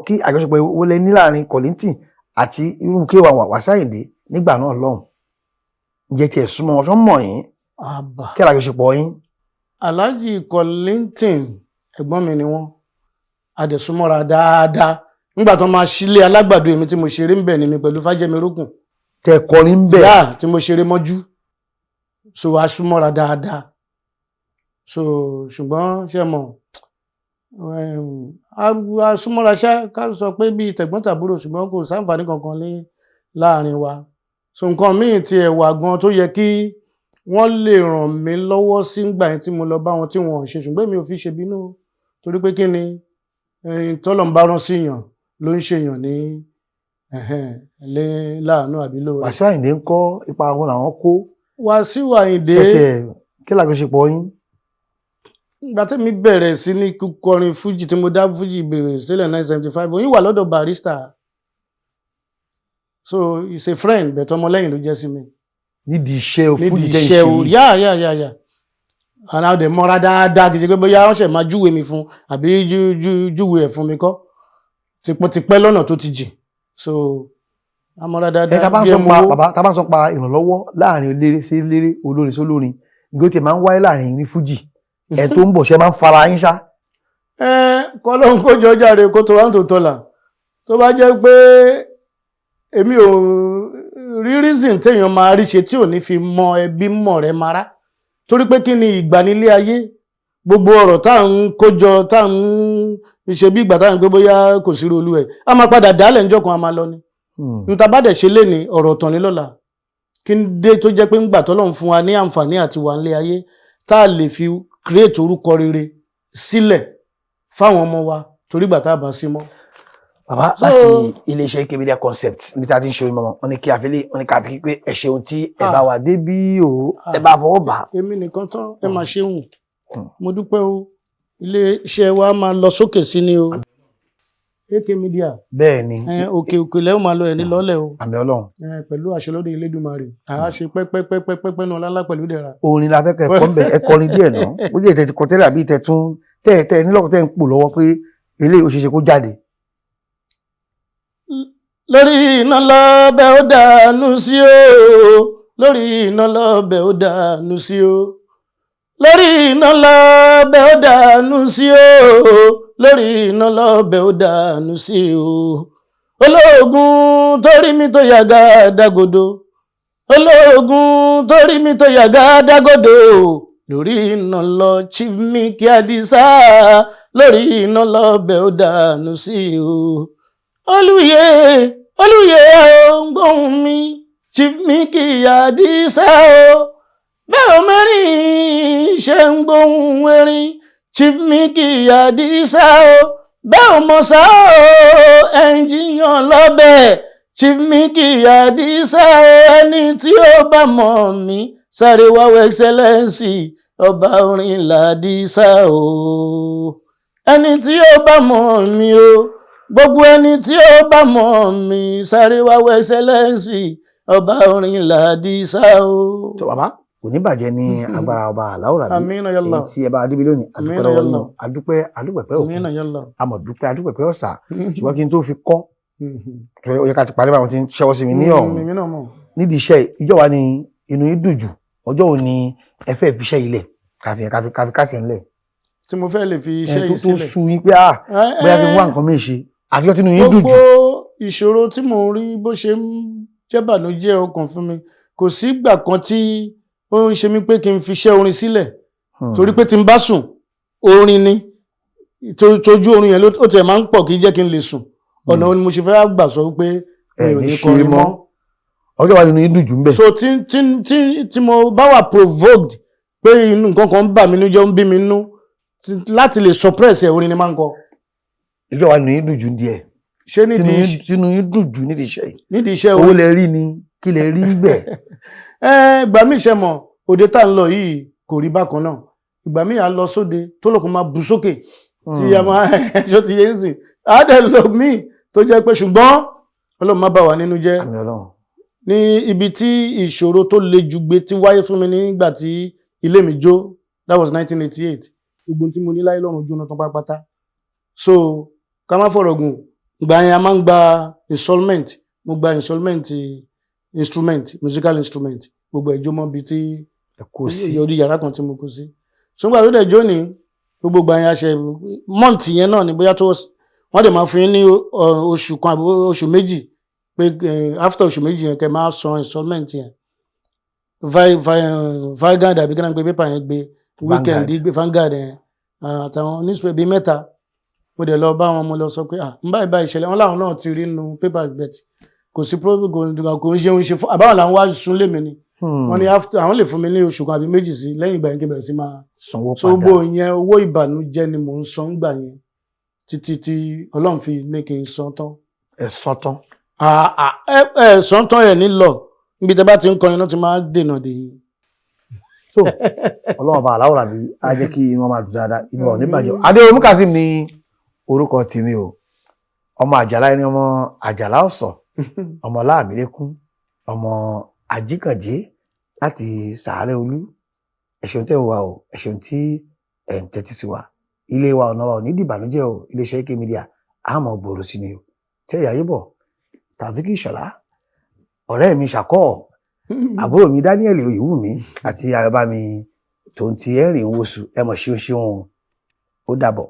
kí àjọṣepọ̀ wọlé ní láàrin Kollington àti irú kéwà Wasiu Ayinde nígbà náà lọ́hùn ǹjẹ́ tiẹ̀ súnmọ́ wọn tó mọ̀ yín kí àjọṣepọ̀ yín. Alhaji Kollington ẹ̀gbọ́n mi ni wọ́n adẹ̀súnmọ́ra dáadáa nígbà tó máa sílé alágbàdo èmi tí mo ṣeré ń bẹ̀ ni mi pẹ̀lú Fájẹ́mi Rókùn tẹ kọrin ń bẹ̀ yá tí mo ṣeré mọ́jú so asúmọ́ra dáadáa so ṣùgbọ́n ṣe mọ̀ asúmọ́ra ṣá ká sọ pé bíi tẹ̀gbọ́n-tàbúrò ṣùgbọ́n kò sáǹfààní kankan ní láàrin wa so nǹkan míì ti ẹ̀wà gan tó yẹ kí wọ́n lè ràn mí lọ́wọ́ sí ìgbà yẹn tí mo lọ bá wọn tí wọn ò ṣe ṣùgbọ́n mi ò fi ṣe bínú torí pé kí ni tọ́lọ́run bá rán síyàn ló ń ṣèyàn ní láàánú àbí lóore. Wasiu Ayinde ń kọ́ ipa àwọn làwọn kó. Wasiu Ayinde kí làjọṣepọ̀ yín. ìgbà tí mi bẹ̀rẹ̀ sí ní kọrin fújì tí mo dá fújì bẹ̀rẹ̀ sílẹ̀ 1975 òyìn wà lọ́dọ̀ Barrister so he's a friend bẹ̀tọ̀ ọmọlẹ́yìn ló jẹ́ sí mi. nídìí iṣẹ́ fújì jẹ́ ìṣe yá àná dẹ̀ mọ́ra dáadáa kì í ṣe pé bóyá wọ́n ṣẹ̀ máa júwe mi fún àbí júwe ẹ̀ fún mi kọ́ tipẹ́ lọ́nà tó ti jìn so amọ́ra dáadáa. tá bá ń sọ pa ìrànlọ́wọ́ láàrin eléré sí eléré olórin sí olórin ìgbó tí máa ń wáyé láàrin ní fújì ẹ̀ tó ń bọ̀ ṣe máa ń fara yín ṣá. kọ́ ló ń kójọ jáde kó tó wá ń tò tọ́là tó bá jẹ́ pé èmi ò rí reason téèyàn máa rí ṣe tí ò ní fi mọ ẹbí mọ̀ rẹ̀ mara torí pé kí ni ìgbà nílé ayé gbogbo ọ̀rọ̀ tá à ń kójọ tá à ń ṣe bí ìgbà tá à ń gbé bóyá kò sí olú ẹ̀ a máa padà dálẹ̀ níjọ́ kan a máa lọ ni níta bá dẹ̀ ṣe léni ọ̀rọ̀ ọ̀tàn ní lọ́la kí n dé tó jẹ́ pé ńgbà tọ́lọ́run fún wa ní àǹfààní àti wà nílé ayé tá a lè fi create orúkọ rere sílẹ̀ fáwọn ọmọ wa torí ìgbà tá a bá sí mọ́. Bàbá láti iléeṣẹ́ AK Media Concept níbi tí a ti ń ṣe orin mọ́mọ́ wọn ni kí a fi pé ẹ ṣeun tí ẹ bá wà débí o ẹ bá fọwọ́ bá. èmi nìkan tán ẹ máa ṣeun mo dúpẹ́ o iléeṣẹ́ wa máa lọ sókè sí ni o AK Media. Bẹ́ẹ̀ ni òkè lẹ́wọ̀n máa lọ ẹ̀ ní lọ́lẹ̀ o. Àmì Ọlọ́run. Pẹ̀lú àṣẹ lóde Elédùmarè àá ṣe pẹ́pẹ́pẹ́pẹ́pẹ́ náà lálá pẹ̀lú dẹ̀ra. Orin la fẹ́ kẹ́ ẹ̀kọ́ ń bẹ̀ ẹ kọrin díẹ̀ náà bó jẹ́ ìtẹ̀tí kọtẹ́lẹ̀ àbí ìtẹ̀tún tẹ́ nílọ́kọ̀ tẹ́ ń pò lọ́wọ́ pé eléyìí ó ṣeéṣe kó jáde. Lórí iná lọ́bẹ̀ ó dànù sí o lórí iná lọ́bẹ̀ ó dànù sí o lórí iná lọ́bẹ̀ ó dànù sí o lórí iná lọ́bẹ̀ ó dànù sí o olóògùn torí mi tó yàgá dágòdò olóògùn torí mi tó yàgá dágòdò lórí iná lọ Chief Mickey Adisa lórí iná lọ́bẹ̀ ó dànù sí o olùyẹ ọgbọ́n mi Chief Mickey Adisa o bẹ́ẹ̀ o mẹ́rin ṣe ń gbóhùn erin Chief Mickey Adisa o bẹ́ẹ̀ o mọ̀ sá o ẹnjìyàn lọ́bẹ̀ Chief Mickey Adisa o ẹni tí ó bá mọ̀ mí sáré wáwọ̀ Excellency ọba orin Ládìsá o ẹni tí ó bá mọ̀ mí o gbogbo ẹni tí ó bá mọ̀ mí sáré wáwọ̀ Excellency ọba orin Ládìsá o. tó bàbá kò ní bàjẹ́ ní agbára ọba aláwòrán Àmín ya Allah. èyí tí ẹ bá adébí lónìí adúpẹ́ lọ́wọ́ yín adúpẹ́ òkun Àmín ya Allah. adúpẹ́ ọ̀sà ṣùgbọ́n kí n tó fi kọ́ ó yẹ ká ti parí báwọn ti ń ṣẹ́wọ́ sí mi ní ọ̀hún nídìí iṣẹ́ ìjọ wa ni inú yín dùn jù ọjọ́ wo ni ẹ fẹ́ fi iṣẹ́ ilẹ̀ káfí kásẹ̀ ńlẹ̀ tí mo fẹ́ lè fi iṣẹ́ yìí sílẹ̀ tó sú yín pé bóyá fi wá nǹkan mìíràn ṣe àtijọ́ tí inú yín dùn jù. gbogbo ìṣòro tí mò ń rí bó ṣe ń jẹ́ bànújẹ́ ọkàn fún mi kò sí ìgbà kan tí ó ń ṣe mí pé kí n fi iṣẹ́ orin sílẹ̀ torí pé tí n bá sùn orin ni tójú orin yẹn ó tiẹ̀ máa ń pọ̀ kí jẹ́ kí n lè sùn ọ̀nà ni mo ṣe fẹ́ gbà sọ pé mi ò ní kọrin mọ́ ọjọ́ wa nínú yín dùn jù ń bẹ̀. so tí mo bá wà provoked pé inú nǹkan kan ń bà mí nínú jẹ́ ń bí mi nínú láti lè suppress ẹ̀ orin ni máa ń kọ. ìjọ wa nínú yín dùn jù ń díẹ̀ ṣé tínú yín dùn jù nídìí iṣẹ́ yìí. nídìí iṣẹ́ owó lẹ rí ni kí lẹ rí bẹ́ẹ̀. ìgbà míì ṣe mọ̀ òde tá ń lọ yìí kò rí bákan náà ìgbà míì à lọ sóde tó lọ́kùn máa bù sókè tí a máa ẹjọ́ ti yé ń sìn á dẹ̀ lọ míì tó jẹ́ pé ṣùgbọ́n Ọlọ́run má bà wá nínú jẹ́ ní ibi tí ìṣòro tó le jù gbé tí wáyé fún mi nígbà tí ilé mi jó that was 1988 gbogbo tí mo ní láyé lọ́run jóná tán pátápátá so ká má fọ̀rọ̀ gùn ìgbà yẹn a máa ń gba installment mo gba installment musical instrument gbogbo ẹjọ́ mọ́ bíi tí kò sí orí yàrá kan tí mo kó sí ṣùgbọ́n àlódẹ̀ jó ní gbogbo ìgbà yẹn aṣẹ month yẹn náà ni bóyá tó wọ́n dẹ̀ máa fún yín ní oṣù kan àbí oṣù méjì pé after oṣù méjì yẹn kẹ́ máa san installment yẹn Vanguard àbí kí náà gbé pépà yẹn gbé weekend gbé Vanguard yẹn àtàwọn newspaper bíi mẹ́ta mo dẹ̀ lọ bá wọn mo lọ sọ pé n báyìí báyìí ìṣẹ̀lẹ̀ wọn láwọn náà ti rí nínú paper bet kò sí problem kò ń ṣe ń ṣe fún àbáwọn làwọn wá sún lé mi ni wọ́n ní after àwọn lè fún mi ní oṣù kan àbí méjì sí lẹ́yìn ìgbà yẹn kí n bẹ̀rẹ̀ sí máa sanwó padà so gbogbo yẹn owó ìbànújẹ́ ni mò ń san gbà yẹn títí tí Ọlọ́run fi ní kí n san tán. ẹ san tán. ẹ san tán ẹ nílọ níbi tẹ bá ti ń kọrin náà ti máa dènà dè yín. so Ọlọ́run bá aláwòrán bí a jẹ́ kí inú wọn máa dùn dáadáa inú wọn ò ní bàjẹ́. Adéolú Kazeem ni orúkọ tèmi o ọmọ àjàlá ẹni ọmọ àjàlá ọ̀sọ̀ ọmọ láàmìlẹ́kún ọmọ àjíkànjé láti sàárẹ̀ olú ẹ ṣeun tẹ́ ń wá o ẹ ṣeun tí ẹ̀ ń tẹ́tí sí wa ilé wa ọ̀nà wa ò ní dìbànújẹ́ o iléeṣẹ́ AK Media àmọ́ gbòòrò sí ni o Terry Ayébọ̀ Taofeek Ìṣọ̀lá ọ̀rẹ́ mi ṣàkọ́ àbúrò mi Daniel Oyèwùmí àti ayọ̀bá mi tó ń ti ẹ̀rìn wosù ẹ mọ̀ ṣeun ó dàbọ̀.